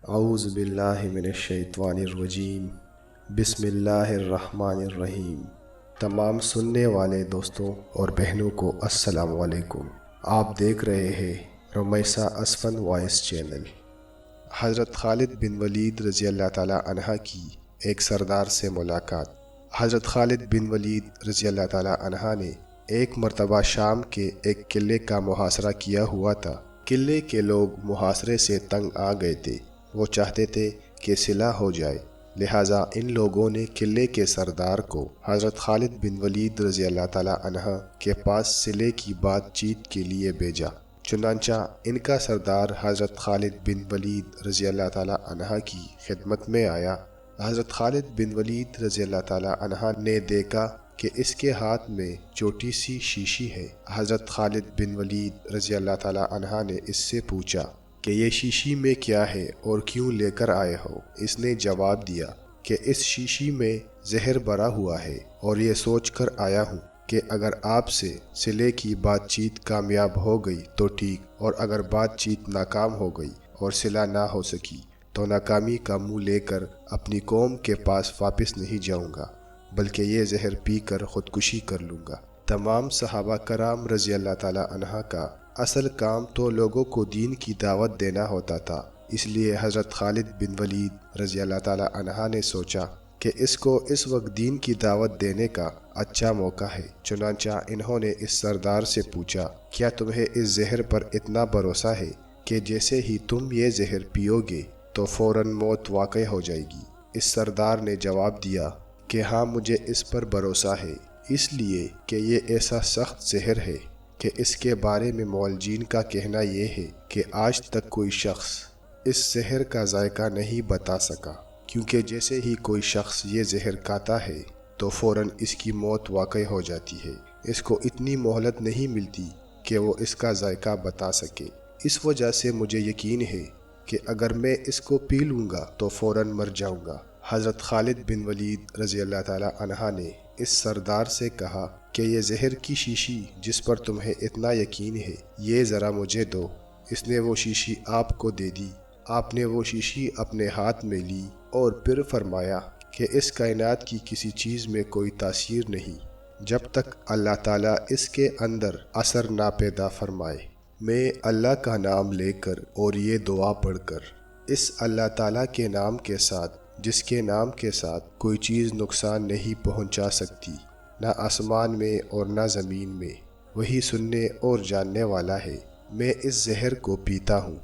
اعوذ باللہ من الشیطان الرجیم، بسم اللہ الرحمن الرحیم۔ تمام سننے والے دوستوں اور بہنوں کو السلام علیکم۔ آپ دیکھ رہے ہیں رمیسا اسفن وائس چینل۔ حضرت خالد بن ولید رضی اللہ تعالیٰ عنہ کی ایک سردار سے ملاقات۔ حضرت خالد بن ولید رضی اللہ تعالیٰ عنہ نے ایک مرتبہ شام کے ایک قلعے کا محاصرہ کیا ہوا تھا۔ قلعے کے لوگ محاصرے سے تنگ آ گئے تھے، وہ چاہتے تھے کہ صلح ہو جائے، لہٰذا ان لوگوں نے قلعے کے سردار کو حضرت خالد بن ولید رضی اللہ تعالیٰ عنہ کے پاس صلح کی بات چیت کے لیے بھیجا۔ چنانچہ ان کا سردار حضرت خالد بن ولید رضی اللہ تعالیٰ عنہ کی خدمت میں آیا۔ حضرت خالد بن ولید رضی اللہ تعالیٰ عنہ نے دیکھا کہ اس کے ہاتھ میں چھوٹی سی شیشی ہے۔ حضرت خالد بن ولید رضی اللہ تعالیٰ عنہ نے اس سے پوچھا کہ یہ شیشی میں کیا ہے اور کیوں لے کر آئے ہو؟ اس نے جواب دیا کہ اس شیشی میں زہر بھرا ہوا ہے اور یہ سوچ کر آیا ہوں کہ اگر آپ سے صلح کی بات چیت کامیاب ہو گئی تو ٹھیک، اور اگر بات چیت ناکام ہو گئی اور صلح نہ ہو سکی تو ناکامی کا منہ لے کر اپنی قوم کے پاس واپس نہیں جاؤں گا، بلکہ یہ زہر پی کر خودکشی کر لوں گا۔ تمام صحابہ کرام رضی اللہ تعالیٰ عنہ کا اصل کام تو لوگوں کو دین کی دعوت دینا ہوتا تھا، اس لیے حضرت خالد بن ولید رضی اللہ تعالیٰ عنہ نے سوچا کہ اس کو اس وقت دین کی دعوت دینے کا اچھا موقع ہے۔ چنانچہ انہوں نے اس سردار سے پوچھا، کیا تمہیں اس زہر پر اتنا بھروسہ ہے کہ جیسے ہی تم یہ زہر پیو گے تو فوراً موت واقع ہو جائے گی؟ اس سردار نے جواب دیا کہ ہاں، مجھے اس پر بھروسہ ہے، اس لیے کہ یہ ایسا سخت زہر ہے کہ اس کے بارے میں معالجین کا کہنا یہ ہے کہ آج تک کوئی شخص اس زہر کا ذائقہ نہیں بتا سکا، کیونکہ جیسے ہی کوئی شخص یہ زہر کھاتا ہے تو فوراً اس کی موت واقع ہو جاتی ہے، اس کو اتنی مہلت نہیں ملتی کہ وہ اس کا ذائقہ بتا سکے۔ اس وجہ سے مجھے یقین ہے کہ اگر میں اس کو پی لوں گا تو فوراً مر جاؤں گا۔ حضرت خالد بن ولید رضی اللہ تعالیٰ عنہ نے اس سردار سے کہا کہ یہ زہر کی شیشی جس پر تمہیں اتنا یقین ہے، یہ ذرا مجھے دو۔ اس نے وہ شیشی آپ کو دے دی۔ آپ نے وہ شیشی اپنے ہاتھ میں لی اور پھر فرمایا کہ اس کائنات کی کسی چیز میں کوئی تاثیر نہیں جب تک اللہ تعالیٰ اس کے اندر اثر نہ پیدا فرمائے۔ میں اللہ کا نام لے کر اور یہ دعا پڑھ کر اس اللہ تعالیٰ کے نام کے ساتھ، جس کے نام کے ساتھ کوئی چیز نقصان نہیں پہنچا سکتی، نہ آسمان میں اور نہ زمین میں، وہی سننے اور جاننے والا ہے، میں اس زہر کو پیتا ہوں،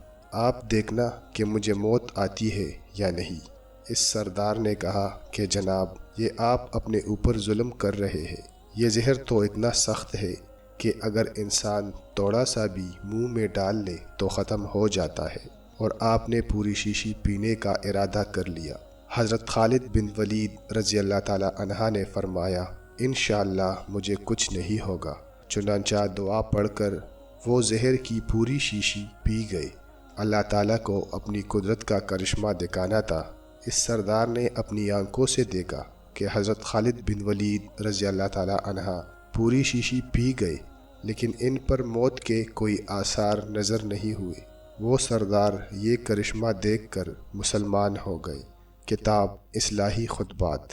آپ دیکھنا کہ مجھے موت آتی ہے یا نہیں۔ اس سردار نے کہا کہ جناب، یہ آپ اپنے اوپر ظلم کر رہے ہیں، یہ زہر تو اتنا سخت ہے کہ اگر انسان تھوڑا سا بھی منہ میں ڈال لے تو ختم ہو جاتا ہے، اور آپ نے پوری شیشی پینے کا ارادہ کر لیا۔ حضرت خالد بن ولید رضی اللہ تعالیٰ عنہ نے فرمایا، انشاءاللہ مجھے کچھ نہیں ہوگا۔ چنانچہ دعا پڑھ کر وہ زہر کی پوری شیشی پی گئے۔ اللہ تعالیٰ کو اپنی قدرت کا کرشمہ دکھانا تھا۔ اس سردار نے اپنی آنکھوں سے دیکھا کہ حضرت خالد بن ولید رضی اللہ تعالیٰ عنہ پوری شیشی پی گئے، لیکن ان پر موت کے کوئی آثار نظر نہیں ہوئے۔ وہ سردار یہ کرشمہ دیکھ کر مسلمان ہو گئے۔ کتاب اصلاحی خطبات۔